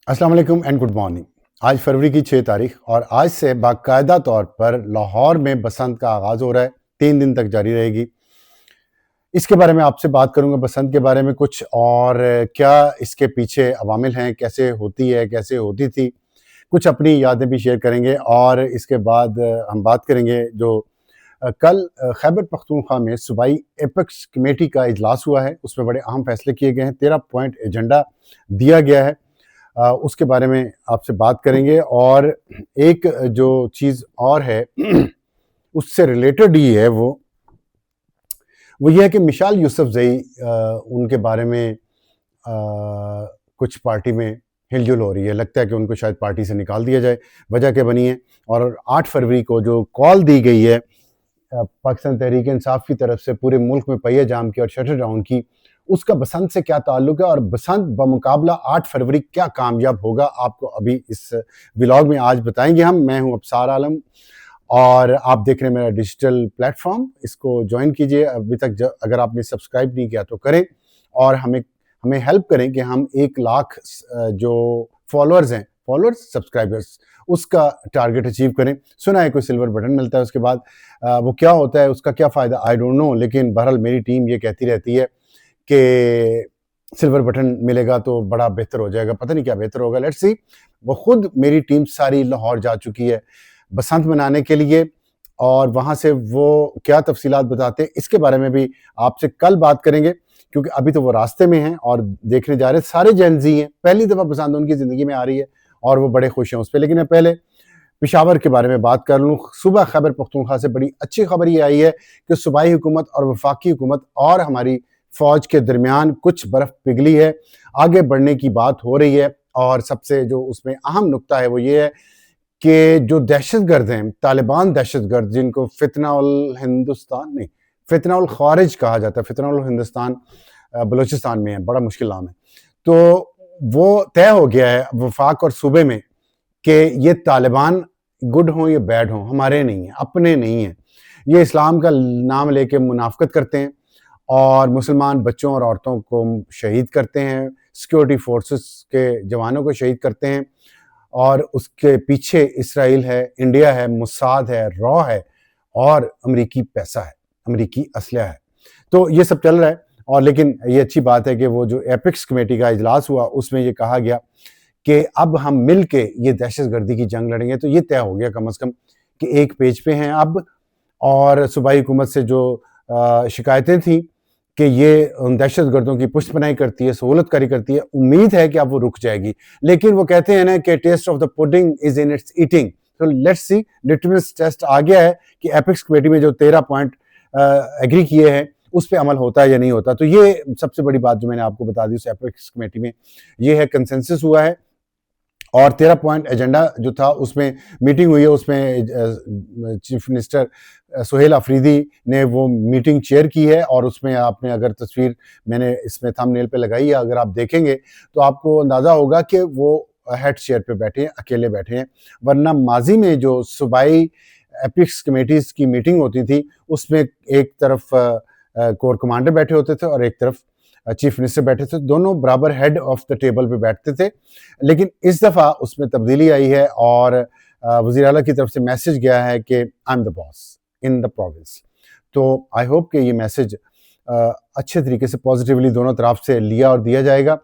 अस्सलाम वालेकुम and good morning. आज फरवरी की 6 तारीख और आज से बाकायदा तौर पर लाहौर में बसंत का आगाज़ हो रहा है। 3 दिन तक जारी रहेगी। इसके बारे में आपसे बात करूंगा, बसंत के बारे में कुछ, और क्या इसके पीछे अवामिल हैं, कैसे होती है, कैसे होती थी। कुछ अपनी यादें भी शेयर करेंगे और इसके बाद हम बात करेंगे जो कल खैबर पख्तूनख्वा में सूबाई एपेक्स कमेटी का इजलास हुआ है। उसमें बड़े अहम फैसले किए गए हैं। 13 पॉइंट एजेंडा दिया गया है। उसके बारे में आपसे बात करेंगे। और एक जो चीज़ और है उससे रिलेटेड ही है, वो ये है कि मिशाल यूसुफजई, उनके बारे में कुछ पार्टी में हिलजुल हो रही है। लगता है कि उनको शायद पार्टी से निकाल दिया जाए। वजह क्या बनी है? और 8 फरवरी को जो कॉल दी गई है पाकिस्तान तहरीक इंसाफ की तरफ से पूरे मुल्क में पहिया जाम की और शटर डाउन की, उसका बसंत से क्या ताल्लुक है और बसंत बमुकाबला 8 फरवरी क्या कामयाब होगा, आपको अभी इस व्लॉग में आज बताएंगे हम। मैं हूं अबसार आलम और आप देख रहे हैं मेरा डिजिटल प्लेटफॉर्म। इसको ज्वाइन कीजिए। अभी तक अगर आपने सब्सक्राइब नहीं किया तो करें और हमें हमें हेल्प करें कि हम 1 लाख जो फॉलोअर्स हैं, सब्सक्राइबर्स, उसका टारगेट अचीव करें। सुना है कोई सिल्वर बटन मिलता है, उसके बाद वो क्या होता है, उसका क्या फ़ायदा, आई डोंट नो। लेकिन बहरहाल मेरी टीम ये कहती रहती है कि सिल्वर बटन मिलेगा तो बड़ा बेहतर हो जाएगा। पता नहीं क्या बेहतर होगा, लेट्स सी। वो खुद मेरी टीम सारी लाहौर जा चुकी है बसंत मनाने के लिए, और वहाँ से वो क्या तफसीलात बताते हैं इसके बारे में भी आपसे कल बात करेंगे, क्योंकि अभी तो वो रास्ते में हैं और देखने जा रहे हैं। सारे जेन ज़ी हैं, पहली दफ़ा बसंत उनकी ज़िंदगी में आ रही है और वो बड़े खुश हैं उस पर। लेकिन मैं पहले पेशावर के बारे में बात कर लूँ। सुबह खैबर पख्तूनख्वा से बड़ी अच्छी खबर ये आई है कि सूबाई हुकूमत और वफाकी हुकूमत और हमारी फ़ौज के दरमियान कुछ बर्फ़ पिघली है, आगे बढ़ने की बात हो रही है। और सबसे जो उसमें अहम नुक्ता है वो ये है कि जो दहशतगर्द हैं, तालिबान दहशतगर्द, जिनको फितना उल खारिज कहा जाता है, फितना उल हिंदुस्तान बलूचिस्तान में है, बड़ा मुश्किल नाम है। तो वो तय हो गया है वफाक और सूबे में कि ये तालिबान गुड हों या बैड हों, हमारे नहीं हैं, अपने नहीं हैं। ये इस्लाम का नाम लेके मुनाफकत करते हैं और मुसलमान बच्चों और औरतों को शहीद करते हैं, सिक्योरिटी फोर्सेस के जवानों को शहीद करते हैं, और उसके पीछे इसराइल है, इंडिया है, मुसाद है, रॉ है और अमरीकी पैसा है, अमरीकी असलहा है। तो ये सब चल रहा है। और लेकिन ये अच्छी बात है कि वो जो एपेक्स कमेटी का इजलास हुआ उसमें ये कहा गया कि अब हम मिल के ये दहशतगर्दी की जंग लड़ेंगे। तो ये तय हो गया कम अज़ कम कि एक पेज पे हैं अब। और सूबाई हुकूमत से जो शिकायतें थी कि ये दहशतगर्दों की पुष्टपनाही करती है, सहूलतकारी करती है, उम्मीद है कि अब वो रुक जाएगी। लेकिन वो कहते हैं ना कि test of the pudding is in its eating. तो लेट्स सी, लिटमस टेस्ट आ गया है कि एपेक्स कमेटी में जो 13 पॉइंट एग्री किए हैं उस पर अमल होता है या नहीं होता। तो ये सबसे बड़ी बात जो मैंने आपको बता दी उस एपेक्स कमेटी में ये है, कंसेंसस हुआ है। और 13 पॉइंट एजेंडा जो था उसमें मीटिंग हुई है, उसमें चीफ मिनिस्टर सुहेल अफरीदी ने वो मीटिंग चेयर की है। और उसमें आपने अगर तस्वीर मैंने इसमें थंबनेल पे लगाई है, अगर आप देखेंगे तो आपको अंदाज़ा होगा कि वो हेड चेयर पे बैठे हैं, अकेले बैठे हैं। वरना माजी में जो सूबाई एपिक्स कमेटीज़ की मीटिंग होती थी उसमें एक तरफ कोर कमांडर बैठे होते थे और एक तरफ चीफ मिनिस्टर बैठे थे, दोनों बराबर हेड ऑफ द टेबल पे बैठते थे। लेकिन इस दफ़ा उसमें तब्दीली आई है और वज़ीर आला की तरफ से मैसेज गया है कि I am the boss in the province. तो आई होप कि ये मैसेज अच्छे तरीके से पॉजिटिवली दोनों तरफ से लिया और दिया जाएगा।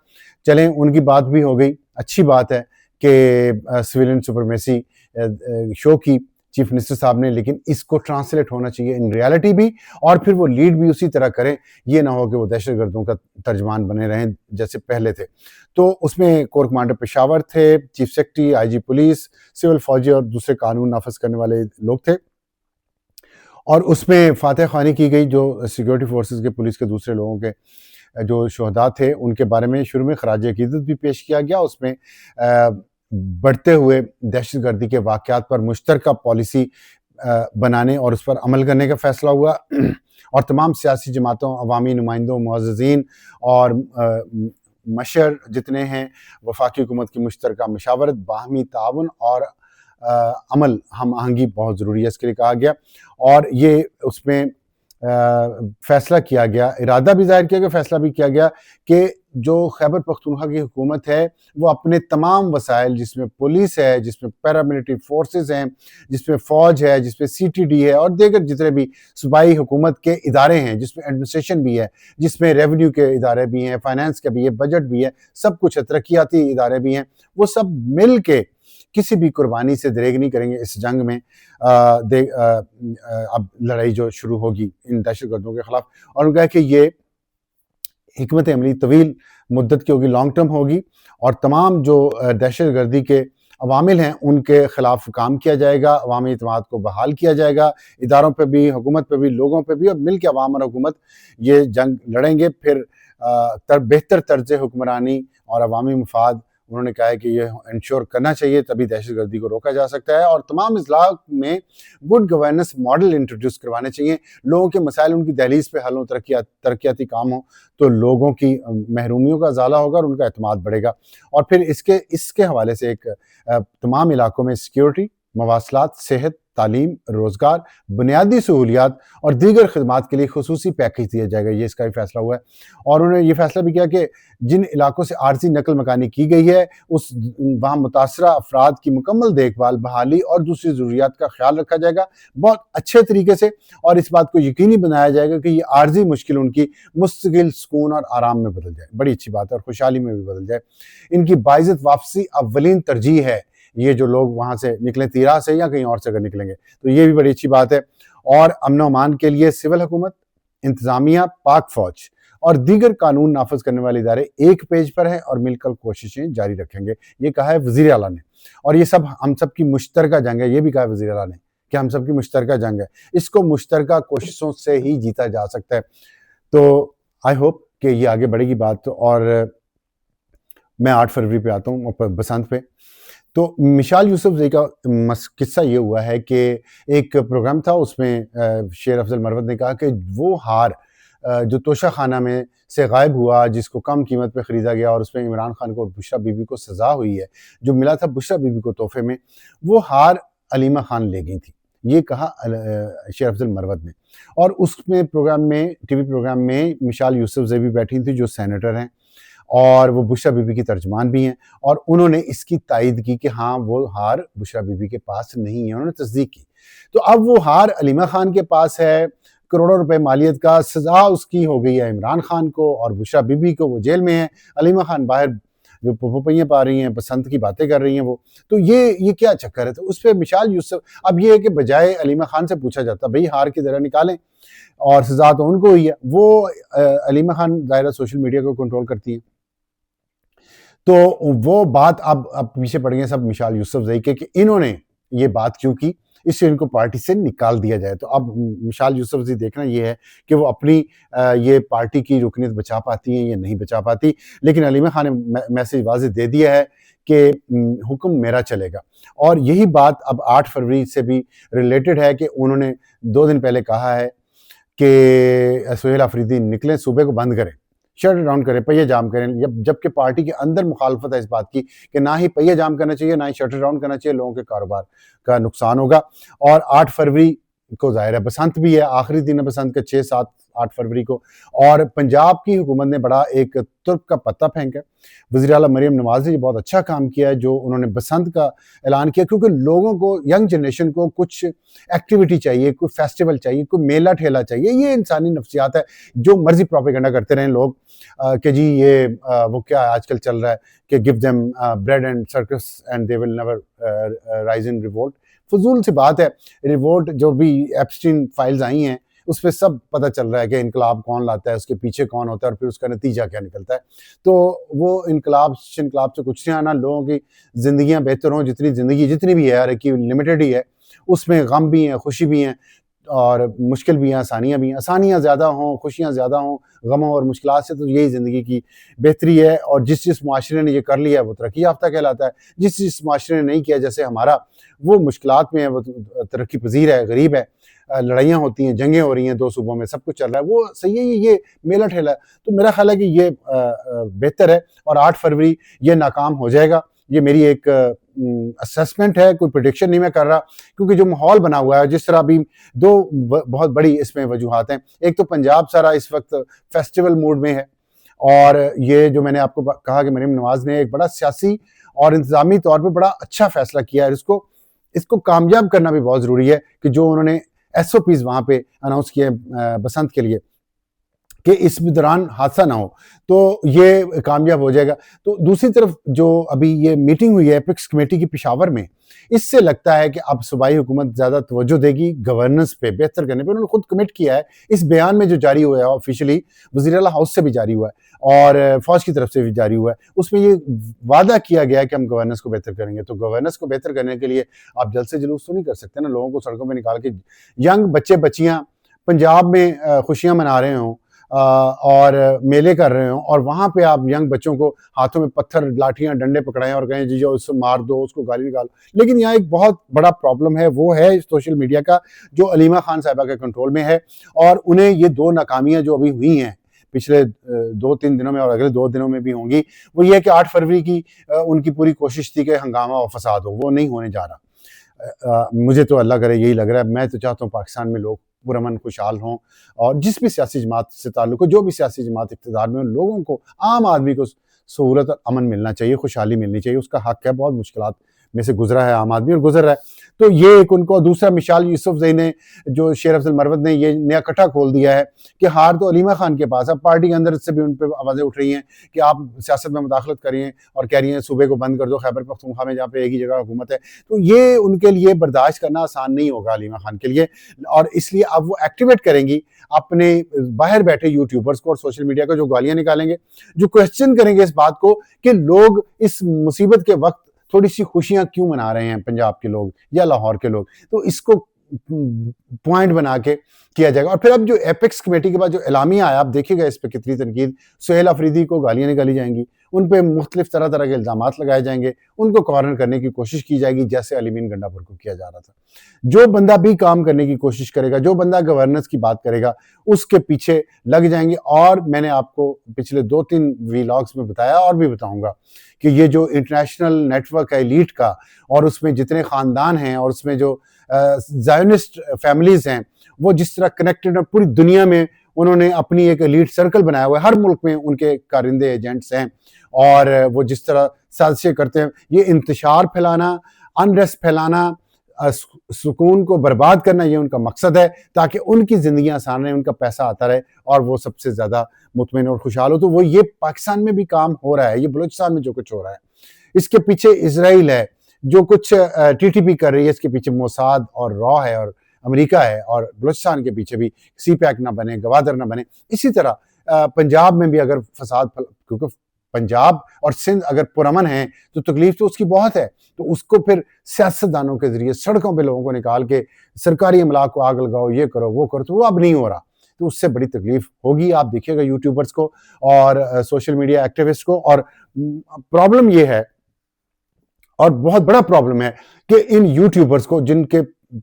चलें, उनकी बात भी हो गई, अच्छी बात है कि सिविलियन सुपरमेसी शो की चीफ मिनिस्टर साहब ने, लेकिन इसको ट्रांसलेट होना चाहिए इन रियलिटी भी, और फिर वो लीड भी उसी तरह करें। ये ना हो कि वो दहशतगर्दों का तर्जमान बने रहें जैसे पहले थे। तो उसमें कोर कमांडर पेशावर थे, chief secretary, IG police, civil फौजी और दूसरे कानून नाफज करने वाले लोग थे। और उसमें फातह खानी की गई जो सिक्योरिटी फोर्सेस के, पुलिस के दूसरे लोगों के जो शहदा थे उनके बारे में शुरू में खराज अकीदत भी पेश किया गया। उसमें बढ़ते हुए दहशतगर्दी के वाक़यात पर मुश्तरका पॉलिसी बनाने और उस पर अमल करने का फ़ैसला हुआ। और तमाम सियासी जमातों, अवामी नुमाइंदों, मुअज़्ज़िज़ीन और मशर जितने हैं, वफाकी हुकूमत की मुश्तरका मशावरत, बाहमी ताउन और अमल हम आहंगी बहुत ज़रूरी है, इसके लिए कहा गया। और ये उसमें फैसला किया गया, इरादा भी ज़ाहिर किया गया, फैसला भी किया गया कि जो खैबर पख्तूनख्वा की हुकूमत है वो अपने तमाम वसाइल, जिसमें पुलिस है, जिसमें पैरामिलिट्री फोर्सेस हैं, जिसमें फ़ौज है, जिसमें CTD है और दीगर जितने भी सूबाई हुकूमत के इदारे हैं, जिसमें एडमिनिस्ट्रेशन भी है, जिसमें रेवेन्यू के इदारे भी हैं, फाइनेंस का भी है, बजट भी है, सब कुछ है, तरक्याती इदारे भी हैं, वो सब मिल के किसी भी कुर्बानी से दरेग नहीं करेंगे इस जंग में। अब लड़ाई जो शुरू होगी इन दहशतगर्दों के खिलाफ, और उनका है कि ये हिकमत अमली तवील मुद्दत की होगी, लॉन्ग टर्म होगी, और तमाम जो दहशतगर्दी के अवामिल हैं उनके खिलाफ काम किया जाएगा, अवामी इत्मीनान को बहाल किया जाएगा, इदारों पे भी, हुकूमत पे भी, लोगों पे भी, और मिल के अवाम और हुकूमत ये जंग लड़ेंगे। फिर बेहतर तर्ज हुक्मरानी और अवामी मफाद उन्होंने कहा है कि ये इंश्योर करना चाहिए, तभी दहशतगर्दी को रोका जा सकता है, और तमाम इजलास में गुड गवर्नेंस मॉडल इंट्रोड्यूस करवाने चाहिए। लोगों के मसाइल उनकी दहलीज पे हल हो, तरक्याती काम हो, तो लोगों की महरूमियों का ज़ाला होगा और उनका एतमाद बढ़ेगा। और फिर इसके हवाले से एक तमाम इलाकों में सिक्योरिटी, मवासलात, सेहत, तालीम, रोज़गार, बुनियादी सहूलियात और दीगर खदमात के लिए खुसूसी पैकेज दिया जाएगा, ये इसका भी फैसला हुआ है। और उन्होंने ये फैसला भी किया कि जिन इलाकों से आर्जी नकल मकानी की गई है वहाँ मुतासरा अफराद की मुकम्मल देखभाल, बहाली और दूसरी ज़रूरियात का ख्याल रखा जाएगा बहुत अच्छे तरीके से, और इस बात को यकीनी बनाया जाएगा कि ये आर्जी मुश्किल उनकी मुस्तकिल सुकून और आराम में बदल जाए। बड़ी अच्छी बात है, और खुशहाली में भी बदल जाए। इनकी बाइज़्ज़त वापसी अव्वलीन तरजीह है, ये जो लोग वहाँ से निकलें तीरा से या कहीं और से अगर निकलेंगे, तो ये भी बड़ी अच्छी बात है। और अमन व अमान के लिए सिविल हुकूमत, इंतज़ामिया, पाक फ़ौज और दीगर कानून नाफिज करने वाले इदारे एक पेज पर हैं और मिलकर कोशिशें जारी रखेंगे, ये कहा है वज़ीर आला ने। और ये सब हम सब की मुश्तरका जंग है, ये भी कहा है वज़ीर आला ने कि हम सब की मुश्तरका जंग है, इसको मुश्तरका कोशिशों से ही जीता जा सकता है। तो आई होप कि ये आगे बढ़ेगी बात। और मैं 8 फरवरी पे आता हूँ, बसंत पे। तो मिसाल यूसुफजई का किस्सा ये हुआ है कि एक प्रोग्राम था, उसमें शेर अफजल मरवत ने कहा कि वो हार जो तोशा खाना में से गायब हुआ, जिसको कम कीमत पे ख़रीदा गया और उसमें इमरान खान को और बुशरा बीबी को सज़ा हुई है, जो मिला था बुशरा बीबी को तोहफे में, वो हार अलीमा खान ले गई थी, ये कहा शेर अफजल मरवत ने। और उसमें प्रोग्राम में, TV प्रोग्राम में मिसाल यूसुफजई भी बैठी थी, जो सेनेटर हैं और वो बुशरा बीबी की तर्जमान भी हैं, और उन्होंने इसकी तायद की कि हाँ वो हार बुशरा बीबी के पास नहीं है, उन्होंने तस्दीक की। तो अब वो हार अलीमा खान के पास है, करोड़ों रुपए मालियत का, सज़ा उसकी हो गई है इमरान खान को और बुशरा बीबी को, वो जेल में है, अलीमा खान बाहर जो पुपैयाँ पा रही हैं, बसंत की बातें कर रही हैं वो। तो ये क्या चक्कर है? तो उस पर मिसाल यूसुफ, अब ये है कि बजाय अलीमा खान से पूछा जाता भाई हार की ज़रा निकालें, और सज़ा तो उनको हुई है, वो अलीमा खान ज़ाहिर सोशल मीडिया को कंट्रोल करती हैं, तो वो बात अब पीछे पड़ गए सब मिसाल यूसुफजई के कि इन्होंने ये बात क्यों की, इससे इनको पार्टी से निकाल दिया जाए। तो अब मिसाल यूसुफजई देखना ये है कि वो अपनी ये पार्टी की रुकनीत बचा पाती हैं या नहीं बचा पाती। लेकिन अलीमा खान ने मैसेज वाज़ेह दे दिया है कि हुक्म मेरा चलेगा। और यही बात अब 8 फरवरी से भी रिलेटेड है कि उन्होंने 2 दिन पहले कहा है कि सुहेल अफरीदी निकलें, सूबे को बंद करें, शट डाउन करें, पहिया जाम करें, जबकि पार्टी के अंदर मुखालफत है इस बात की कि ना ही पहिया जाम करना चाहिए, ना ही शट डाउन करना चाहिए, लोगों के कारोबार का नुकसान होगा। और 8 फरवरी को ज़ाहिर है बसंत भी है, आखिरी दिन है बसंत के 6, 7, 8 फरवरी को। और पंजाब की हुकूमत ने बड़ा एक तुर्क का पत्ता फेंका है। वज़ीर आला मरियम नवाज़ ने बहुत अच्छा काम किया है जो उन्होंने बसंत का ऐलान किया, क्योंकि लोगों को, यंग जनरेशन को कुछ एक्टिविटी चाहिए, कोई फेस्टिवल चाहिए, कोई मेला ठेला चाहिए। ये इंसानी नफ्सियात है, जो मर्जी प्रोपेगेंडा करते रहें लोग कि जी ये वो क्या आजकल चल रहा है कि give them bread and circus and they will never rise in revolt. फजूल सी बात है। रिवोल्ट जो भी एप्स्टीन फाइल्स आई हैं उस पर सब पता चल रहा है कि इनकलाब कौन लाता है, उसके पीछे कौन होता है और फिर उसका नतीजा क्या निकलता है। तो वो इनकलाब से कुछ नहीं आना, लोगों की ज़िंदगियाँ बेहतर हों, जितनी भी है हर एक की लिमिटेड ही है, उसमें गम भी हैं, खुशी भी हैं और मुश्किल भी हैं, आसानियाँ भी हैं। आसानियाँ ज़्यादा हों, खुशियाँ ज़्यादा हों, गमों और मुश्किलात से, तो यही ज़िंदगी की बेहतरी है। और जिस माशरे ने ये कर लिया है वो तरक्की याफ्ता कहलाता है। जिस माशरे ने नहीं किया, जैसे हमारा, वो मुश्किलात में है, वो तरक्की पजीर है, गरीब है, लड़ाइयाँ होती हैं, जंगें हो रही हैं 2 सूबों में, सब कुछ चल रहा है, वो सही है। ये मेला ठेला है। तो मेरा ख्याल है कि ये बेहतर है और 8 फरवरी ये नाकाम हो जाएगा। ये मेरी एक असेसमेंट है, कोई प्रेडिक्शन नहीं मैं कर रहा, क्योंकि जो माहौल बना हुआ है, जिस तरह अभी दो बहुत बड़ी इसमें वजूहात हैं। एक तो पंजाब सारा इस वक्त फेस्टिवल मूड में है, और ये जो मैंने आपको कहा कि मरीम नवाज ने एक बड़ा सियासी और इंतजामी तौर पे बड़ा अच्छा फैसला किया है। इसको कामयाब करना भी बहुत ज़रूरी है कि जो उन्होंने SOPs वहाँ पे अनाउंस किए बसंत के लिए, कि इस दौरान हादसा ना हो, तो ये कामयाब हो जाएगा। तो दूसरी तरफ जो अभी ये मीटिंग हुई है एपेक्स कमेटी की पेशावर में, इससे लगता है कि अब सूबाई हुकूमत ज़्यादा तवज्जो देगी गवर्नेंस पे, बेहतर करने पे। उन्होंने खुद कमिट किया है इस बयान में जो जारी हुआ है ऑफिशियली, वज़ीर आला हाउस से भी जारी हुआ है और फौज की तरफ से भी जारी हुआ है, उसमें ये वादा किया गया है कि हम गवर्नेंस को बेहतर करेंगे। तो गवर्नेंस को बेहतर करने के लिए आप जल्द से जुलूस तो नहीं कर सकते ना, लोगों को सड़कों पर निकाल के। यंग बच्चे बच्चियाँ पंजाब में खुशियाँ मना रहे हों और मेले कर रहे हो, और वहाँ पे आप यंग बच्चों को हाथों में पत्थर, लाठियाँ, डंडे पकड़ाएं और कहें जी जो उसको मार दो, उसको गाली निकालो। लेकिन यहाँ एक बहुत बड़ा प्रॉब्लम है, वो है सोशल मीडिया का, जो अलीमा खान साहिबा के कंट्रोल में है। और उन्हें ये 2 नाकामियाँ जो अभी हुई हैं पिछले 2-3 दिनों में और अगले 2 दिनों में भी होंगी, वो ये है कि 8 फरवरी की उनकी पूरी कोशिश थी कि हंगामा और फसाद हो, वो नहीं होने जा रहा। मुझे तो अल्लाह करे यही लग रहा है। मैं तो चाहता हूँ पाकिस्तान में लोग पुरअमन खुशहाल हों, और जिस भी सियासी जमात से ताल्लुक हो, जो भी सियासी जमात इक़्तिदार में हो, लोगों को, आम आदमी को सहूलत और अमन मिलना चाहिए, खुशहाली मिलनी चाहिए, उसका हक है। बहुत मुश्किलात में से गुजरा है आम आदमी और गुजर रहा है। तो ये एक उनको। दूसरा, मिशाल यूसुफजई ने, जो शेर अफजल मरवत ने ये नया कट्टा खोल दिया है कि हार तो अलीमा खान के पास है। पार्टी के अंदर से भी उन पर आवाज़ें उठ रही हैं कि आप सियासत में मुदाखलत करिए, और कह रही हैं सूबे को बंद कर दो, खैबर पख्तूनख्वा में जहाँ पे एक ही जगह हुकूमत है। तो ये उनके लिए बर्दाश्त करना आसान नहीं होगा अलीमा खान के लिए, और इसलिए अब वो एक्टिवेट करेंगी अपने बाहर बैठे यूट्यूबर्स को और सोशल मीडिया को, जो गालियाँ निकालेंगे, जो क्वेश्चन करेंगे इस बात को कि लोग इस मुसीबत के वक्त थोड़ी सी खुशियां क्यों मना रहे हैं, पंजाब के लोग या लाहौर के लोग। तो इसको पॉइंट बना के किया जाएगा। और फिर अब जो एपेक्स कमेटी के बाद जो एलामिया आया, आप देखिएगा इस पे कितनी तनकीद। सुहेल अफरीदी को गालियां निकाली जाएंगी, उन पे मुख्तलिफ तरह तरह के इल्जामात लगाए जाएंगे, उनको कॉर्नर करने की कोशिश की जाएगी, जैसे अलीमीन गंडापुर को किया जा रहा था। जो बंदा भी काम करने की कोशिश करेगा, जो बंदा गवर्नेंस की बात करेगा, उसके पीछे लग जाएंगे। और मैंने आपको पिछले 2-3 वीलॉग्स में बताया, और भी बताऊंगा, कि ये जो इंटरनेशनल नेटवर्क है एलीट का, और उसमें जितने खानदान हैं, और उसमें जो ज़ायोनिस्ट फैमिलीज हैं, वो जिस तरह कनेक्टेड है पूरी दुनिया में, उन्होंने अपनी एक एलीट सर्कल बनाया हुआ है। हर मुल्क में उनके कारिंदे एजेंट्स हैं, और वो जिस तरह साजिशें करते हैं, ये इंतशार फैलाना, अनरेस्ट फैलाना, सुकून को बर्बाद करना, ये उनका मकसद है, ताकि उनकी ज़िंदगी आसान रहे, उनका पैसा आता रहे, और वो सबसे ज़्यादा मुतमईन और खुशहाल हो। तो वो ये पाकिस्तान में भी काम हो रहा है, ये बलूचिस्तान में जो कुछ हो रहा है, इसके पीछे इसराइल है, जो कुछ TTP कर रही है, इसके पीछे मोसाद और रॉ है, और अमेरिका है, और बलूचिस्तान के पीछे भी CPAC ना बने, गवादर ना बने। इसी तरह पंजाब में भी अगर फसाद, क्योंकि पंजाब और सिंध अगर पुरअमन है, तो तकलीफ तो उसकी बहुत है, तो उसको फिर सियासतदानों के जरिए सड़कों पे लोगों को निकाल के सरकारी अमला को आग लगाओ, ये करो, वो करो, तो वो अब नहीं हो रहा। तो उससे बड़ी तकलीफ होगी। आप देखिएगा यूट्यूबर्स को और सोशल मीडिया एक्टिविस्ट को। और प्रॉब्लम ये है, और बहुत बड़ा प्रॉब्लम है, कि इन यूट्यूबर्स को, जिनके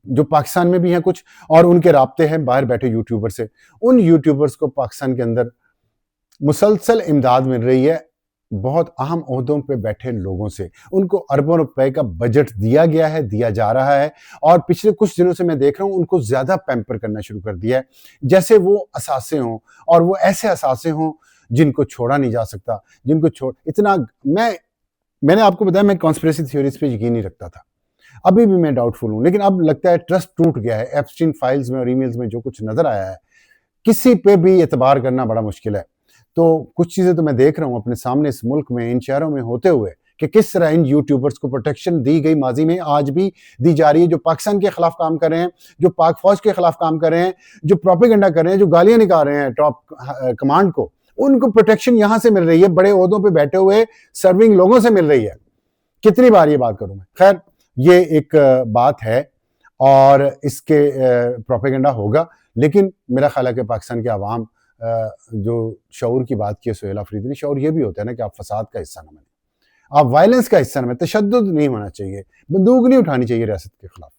जो पाकिस्तान में भी हैं कुछ, और उनके राब्ते हैं बाहर बैठे यूट्यूबर से, उन यूट्यूबर्स को पाकिस्तान के अंदर मुसलसल इमदाद मिल रही है बहुत अहम ओहदों पे बैठे लोगों से। उनको अरबों रुपए का बजट दिया गया है, दिया जा रहा है, और पिछले कुछ दिनों से मैं देख रहा हूँ उनको ज्यादा पैम्पर करना शुरू कर दिया है, जैसे वो असासे हों, और वो ऐसे असासे हों जिनको छोड़ा नहीं जा सकता, जिनको छोड़ इतना। मैंने आपको बताया, मैं कॉन्स्पिरेसी थ्योरीज पे यकीन नहीं रखता था, अभी भी मैं डाउटफुल हूं, लेकिन अब लगता है ट्रस्ट टूट गया है। एप्स्टीन फाइल्स में और ईमेल्स में जो कुछ नजर आया है, किसी पे भी एतबार करना बड़ा मुश्किल है। तो कुछ चीजें तो मैं देख रहा हूं अपने सामने इस मुल्क में, इन शहरों में होते हुए, कि किस तरह इन यूट्यूबर्स को प्रोटेक्शन दी गई, माजी में आज भी दी जा रही है, जो पाकिस्तान के खिलाफ काम कर रहे हैं, जो पाक फौज के खिलाफ काम कर रहे हैं, जो प्रोपेगेंडा कर रहे हैं, जो गालियां निकाल रहे हैं टॉप कमांड को, उनको प्रोटेक्शन यहां से मिल रही है, बड़े ओहदों पर बैठे हुए सर्विंग लोगों से मिल रही है। कितनी बार ये बात करूं मैं। खैर, ये एक बात है, और इसके प्रोपेगेंडा होगा, लेकिन मेरा ख्याल है कि पाकिस्तान के अवाम, जो शऊर की बात की है सुहेल अफरीदी ने, शऊर ये भी होता है ना कि आप फसाद का हिस्सा ना बने, आप वायलेंस का हिस्सा ना बने, तशद्दुद नहीं होना चाहिए, बंदूक नहीं उठानी चाहिए रियासत के खिलाफ,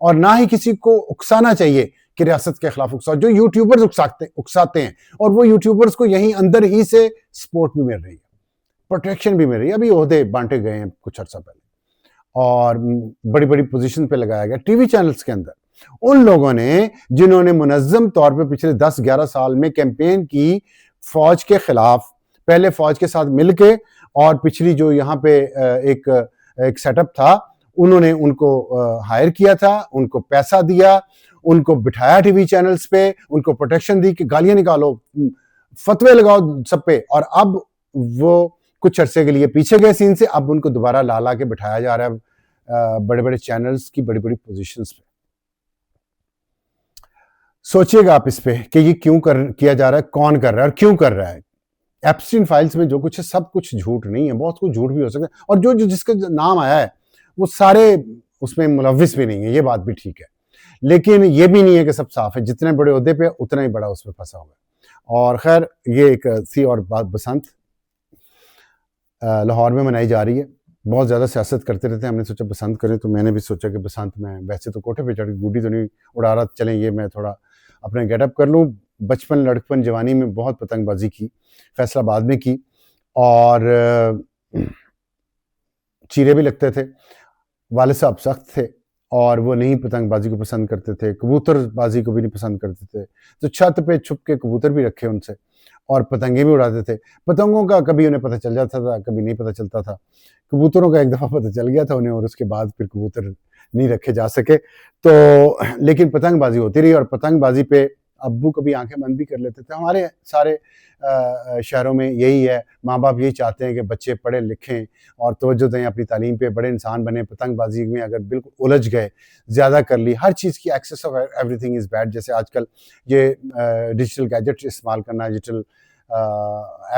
और ना ही किसी को उकसाना चाहिए कि रियासत के खिलाफ उकसाओ। जो यूट्यूबर्स उकसाते हैं, और वो यूट्यूबर्स को यहीं अंदर ही से सपोर्ट भी मिल रही है, प्रोटेक्शन भी मिल रही है। अभी ओहदे बांटे गए हैं कुछ अर्सा पहले, और बड़ी बड़ी पोजीशन पे लगाया गया टीवी चैनल्स के अंदर। उन लोगों ने जिन्होंने मुनज़्ज़म तौर पे पिछले 10-11 साल में कैंपेन की फौज के खिलाफ, पहले फौज के साथ मिलके, और पिछली जो यहाँ पे एक सेटअप था, उन्होंने उनको हायर किया था, उनको पैसा दिया, उनको बिठाया टीवी चैनल्स पे, उनको प्रोटेक्शन दी कि गालियां निकालो, फतवे लगाओ सब पे, और अब वो कुछ अरसे के लिए पीछे गए सीन से, अब उनको दोबारा ला के बिठाया जा रहा है बड़े बड़े चैनल्स की बड़ी बड़ी पोजीशंस पे। सोचिएगा आप इस पे कि ये क्यों किया जा रहा है, कौन कर रहा है और क्यों कर रहा है। एप्स्टीन फाइल्स में जो कुछ है सब कुछ झूठ नहीं है, बहुत कुछ झूठ भी हो सकता है, और जो जिसका नाम आया है वो सारे उसमें मुलव्विस भी नहीं है, ये बात भी ठीक है, लेकिन ये भी नहीं है कि सब साफ है। जितने बड़े ओहदे पे उतना ही बड़ा उसमें फंसा हुआ है। और खैर ये एक सी और बात, बसंत लाहौर में मनाई जा रही है। बहुत ज़्यादा सियासत करते रहते हैं, हमने सोचा बसंत करें, तो मैंने भी सोचा कि बसंत में वैसे तो कोठे पे चढ़ के गुड्डी तो नहीं उड़ा रहा, चलें ये मैं थोड़ा अपने गेटअप कर लूँ। बचपन, लड़कपन, जवानी में बहुत पतंगबाजी की, फैसलाबाद में की, और चीरे भी लगते थे। वालिद साहब सख्त थे और वो नहीं पतंगबाजी को पसंद करते थे, कबूतरबाजी को भी नहीं पसंद करते थे, तो छत पे छुप के कबूतर भी रखे उनसे और पतंगे भी उड़ाते थे। पतंगों का कभी उन्हें पता चल जाता था, कभी नहीं पता चलता था। कबूतरों का एक दफ़ा पता चल गया था उन्हें, और उसके बाद फिर कबूतर नहीं रखे जा सके। तो लेकिन पतंगबाजी होती रही, और पतंगबाजी पे अब्बू कभी आंखें बंद भी कर लेते थे। हमारे सारे शहरों में यही है, माँ बाप यही चाहते हैं कि बच्चे पढ़े लिखें और तवज्जो दें अपनी तालीम पे, बड़े इंसान बने। पतंगबाजी में अगर बिल्कुल उलझ गए, ज़्यादा कर ली, हर चीज़ की excess of everything is bad. जैसे आजकल ये डिजिटल गैजेट्स इस्तेमाल करना, डिजिटल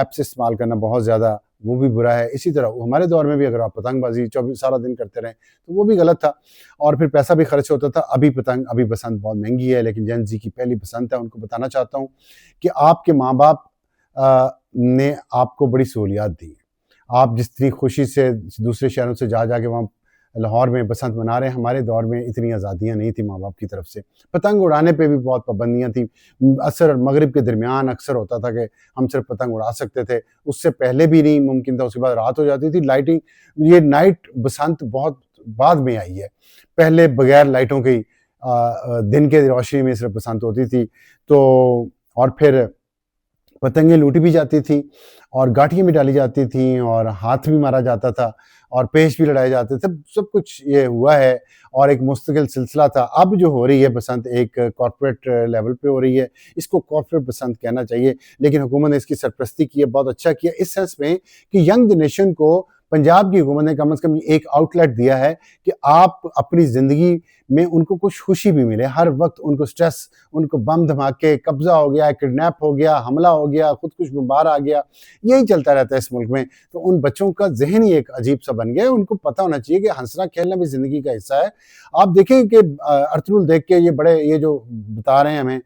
ऐप्स इस्तेमाल करना बहुत ज़्यादा, वो भी बुरा है। इसी तरह हमारे दौर में भी अगर आप पतंगबाजी 24 सारा दिन करते रहें तो वो भी गलत था, और फिर पैसा भी खर्च होता था। अभी बसंत बहुत महंगी है, लेकिन जेन ज़ी की पहली बसंत है। उनको बताना चाहता हूँ कि आपके माँ बाप ने आपको बड़ी सहूलियात दी हैं। आप जितनी खुशी से दूसरे शहरों से जा के वहाँ लाहौर में बसंत मना रहे हैं, हमारे दौर में इतनी आज़ादियाँ नहीं थी माँ बाप की तरफ से। पतंग उड़ाने पे भी बहुत पाबंदियाँ थी। असर और मगरिब के दरमियान अक्सर होता था कि हम सिर्फ पतंग उड़ा सकते थे, उससे पहले भी नहीं मुमकिन था। उसके बाद रात हो जाती थी, लाइटिंग, ये नाइट बसंत बहुत बाद में आई है। पहले बगैर लाइटों की दिन के रोशनी में सिर्फ बसंत होती थी। तो और फिर पतंगें लूटी भी जाती थी, और गांठियाँ भी डाली जाती थीं, और हाथ भी मारा जाता था, और पेश भी लड़ाए जाते थे। सब कुछ ये हुआ है, और एक मुस्तकिल सिलसिला था। अब जो हो रही है बसंत, एक कॉर्पोरेट लेवल पे हो रही है। इसको कॉर्पोरेट बसंत कहना चाहिए, लेकिन हुकूमत ने इसकी सरपरस्ती की है, बहुत अच्छा किया, इस सेंस में कि यंग जनरेशन को पंजाब की हुकूमत ने कम से कम एक आउटलेट दिया है कि आप अपनी ज़िंदगी में उनको कुछ खुशी भी मिले। हर वक्त उनको स्ट्रेस, उनको बम धमाके, कब्जा हो गया, किडनैप हो गया, हमला हो गया, खुदकुश बमबार आ गया, यही चलता रहता है इस मुल्क में। तो उन बच्चों का ज़हन ही एक अजीब सा बन गया है। उनको पता होना चाहिए कि हंसना खेलना भी ज़िंदगी का हिस्सा है। आप देखें कि अर्तुगरुल देख के ये जो बता रहे हैं हमें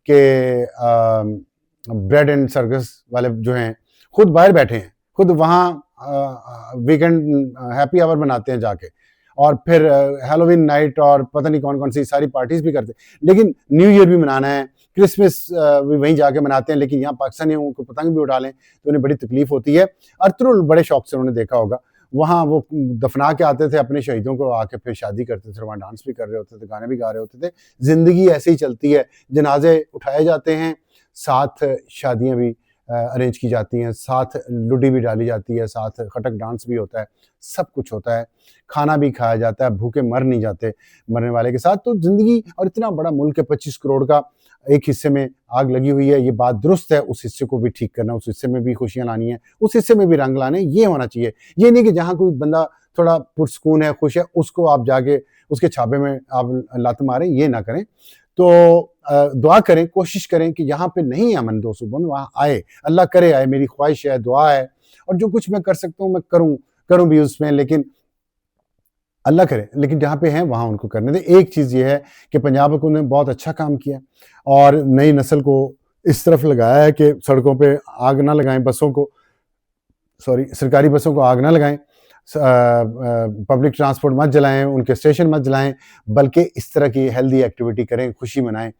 कि ब्रेड एंड सर्कस वाले जो हैं, खुद बाहर बैठे हैं, खुद वहाँ वीकेंड हैप्पी आवर मनाते हैं जाके, और फिर हैलोवीन नाइट और पता नहीं कौन कौन सी सारी पार्टीज भी करते हैं। लेकिन न्यू ईयर भी मनाना है, क्रिसमस भी वहीं जाके मनाते हैं, लेकिन यहाँ पाकिस्तानी उनको पतंग भी उड़ा लें तो उन्हें बड़ी तकलीफ होती है। अर्तुगरुल बड़े शौक से उन्होंने देखा होगा, वहाँ वो दफना के आते थे अपने शहीदों को, आके फिर शादी करते थे, वहाँ डांस भी कर रहे होते थे, गाने भी गा रहे होते थे। जिंदगी ऐसे ही चलती है, जनाजे उठाए जाते हैं, साथ शादियाँ भी अरेंज की जाती हैं, साथ लुडी भी डाली जाती है, साथ खटक डांस भी होता है, सब कुछ होता है, खाना भी खाया जाता है, भूखे मर नहीं जाते मरने वाले के साथ। तो ज़िंदगी, और इतना बड़ा मुल्क है, 25 करोड़ का, एक हिस्से में आग लगी हुई है, ये बात दुरुस्त है। उस हिस्से को भी ठीक करना, उस हिस्से में भी खुशियाँ लानी है, उस हिस्से में भी रंग लाने, ये होना चाहिए। ये नहीं कि जहाँ कोई बंदा थोड़ा पुरसकून है, खुश है, उसको आप जाके उसके छापे में आप लात मारें, ये ना करें। तो दुआ करें, कोशिश करें कि यहाँ पे नहीं है अमन दो सूबों में, वहाँ आए, अल्लाह करे आए, मेरी ख्वाहिश है, दुआ है, और जो कुछ मैं कर सकता हूँ मैं करूँ भी उसमें, लेकिन अल्लाह करे, लेकिन जहाँ पे हैं वहाँ उनको करने दें। एक चीज़ ये है कि पंजाब हुकूमत ने बहुत अच्छा काम किया, और नई नस्ल को इस तरफ लगाया है कि सड़कों पे आग ना लगाएं, सरकारी बसों को आग ना लगाएं, पब्लिक ट्रांसपोर्ट मत जलाएं, उनके स्टेशन मत जलाएं, बल्कि इस तरह की हेल्दी एक्टिविटी करें, खुशी मनाएं,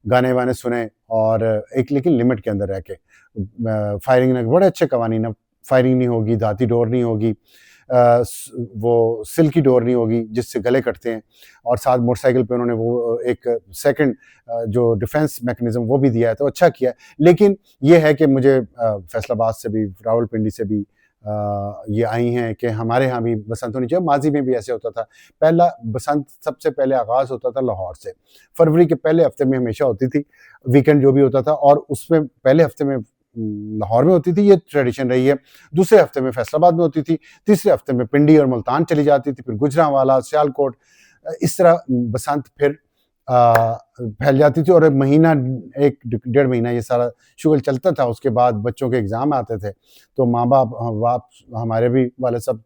गाने वाने सुने, और एक लेकिन लिमिट के अंदर रह के। फायरिंग बड़े अच्छे कवानीन है, फायरिंग नहीं होगी, धाती डोर नहीं होगी, वो सिल्की डोर नहीं होगी जिससे गले कटते हैं, और साथ मोटरसाइकिल पे उन्होंने वो एक सेकंड जो डिफेंस मैकेनिज्म वो भी दिया है, तो अच्छा किया है। लेकिन ये है कि मुझे फैसलाबाद से भी, रावलपिंडी से भी ये आई हैं कि हमारे यहाँ भी बसंत होनी चाहिए। माजी में भी ऐसे होता था। पहला बसंत सबसे पहले आगाज़ होता था लाहौर से, फरवरी के पहले हफ्ते में हमेशा होती थी, वीकेंड जो भी होता था, और उसमें पहले हफ्ते में लाहौर में होती थी, ये ट्रेडिशन रही है। दूसरे हफ्ते में फैसलाबाद में होती थी, तीसरे हफ्ते में पिंडी और मुल्तान चली जाती थी, फिर गुजरांवाला, सियालकोट, इस तरह बसंत फिर फैल जाती थी, और एक महीना, एक डेढ़ महीना ये सारा शुगल चलता था। उसके बाद बच्चों के एग्ज़ाम आते थे, तो माँ बाप हमारे भी वाले सब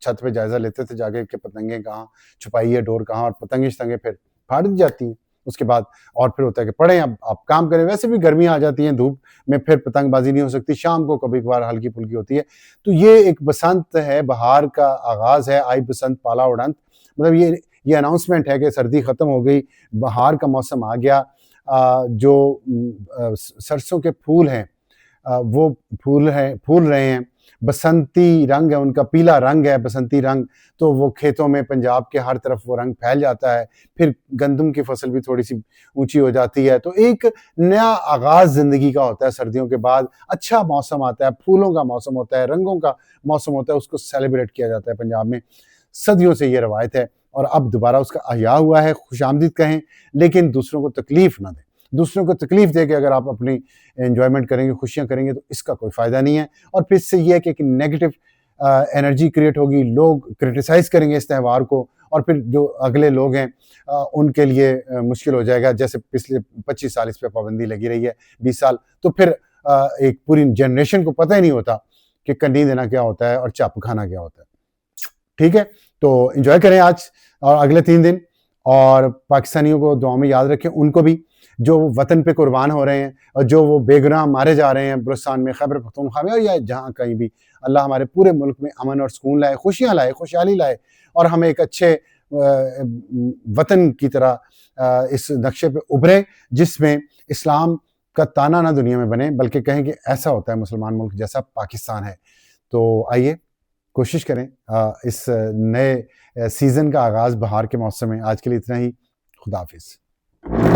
छत पे जायज़ा लेते थे जाके कि पतंगें कहाँ छुपाई है, डोर कहाँ, और पतंगें फिर फाड़ दी जाती हैं। उसके बाद और फिर होता है कि पढ़ें, अब आप काम करें। वैसे भी गर्मियाँ आ जाती हैं, धूप में फिर पतंगबाजी नहीं हो सकती, शाम को कभी-कभार हल्की-फुल्की होती है। तो ये एक बसंत है, बहार का आगाज़ है, आई बसंत पाला उड़ंत, मतलब ये अनाउंसमेंट है कि सर्दी ख़त्म हो गई, बहार का मौसम आ गया। जो सरसों के फूल हैं, वो फूल रहे हैं, बसंती रंग है उनका, पीला रंग है, बसंती रंग, तो वो खेतों में पंजाब के हर तरफ वो रंग फैल जाता है। फिर गंदम की फसल भी थोड़ी-सी ऊँची हो जाती है, तो एक नया आगाज़ ज़िंदगी का होता है सर्दियों के बाद। अच्छा मौसम आता है, फूलों का मौसम होता है, रंगों का मौसम होता है, उसको सेलिब्रेट किया जाता है पंजाब में। सदियों से ये रवायत है, और अब दोबारा उसका अहया हुआ है, खुशामदीद कहें, लेकिन दूसरों को तकलीफ़ ना दें। दूसरों को तकलीफ़ दे के अगर आप अपनी एन्जॉयमेंट करेंगे, खुशियाँ करेंगे, तो इसका कोई फ़ायदा नहीं है। और फिर इससे ये है कि एक नेगेटिव एनर्जी क्रिएट होगी, लोग क्रिटिसाइज़ करेंगे इस त्योहार को, और फिर जो अगले लोग हैं उनके लिए मुश्किल हो जाएगा। जैसे पिछले 25 साल इस पे पाबंदी लगी रही है, 20 साल, तो फिर एक पूरी जनरेशन को पता ही नहीं होता कि कन्नी देना क्या होता है और चप खाना क्या होता है। ठीक है? तो एन्जॉय करें आज और अगले 3 दिन, और पाकिस्तानियों को दुआ में याद रखें, उनको भी, जो वतन पे कुर्बान हो रहे हैं और जो वो बेगुनाह मारे जा रहे हैं बलूचिस्तान में, खैबर पख्तूनख्वा में, और या जहाँ कहीं भी। अल्लाह हमारे पूरे मुल्क में अमन और सुकून लाए, खुशियाँ लाए, खुशहाली लाए, और हमें एक अच्छे वतन की तरह इस नक्शे पे उभरें, जिसमें इस्लाम का ताना ना दुनिया में बने, बल्कि कहें कि ऐसा होता है मुसलमान मुल्क जैसा पाकिस्तान है। तो आइए कोशिश करें इस नए सीज़न का आगाज़ बहार के मौसम में। आज के लिए इतना ही। खुदा हाफ़िज़।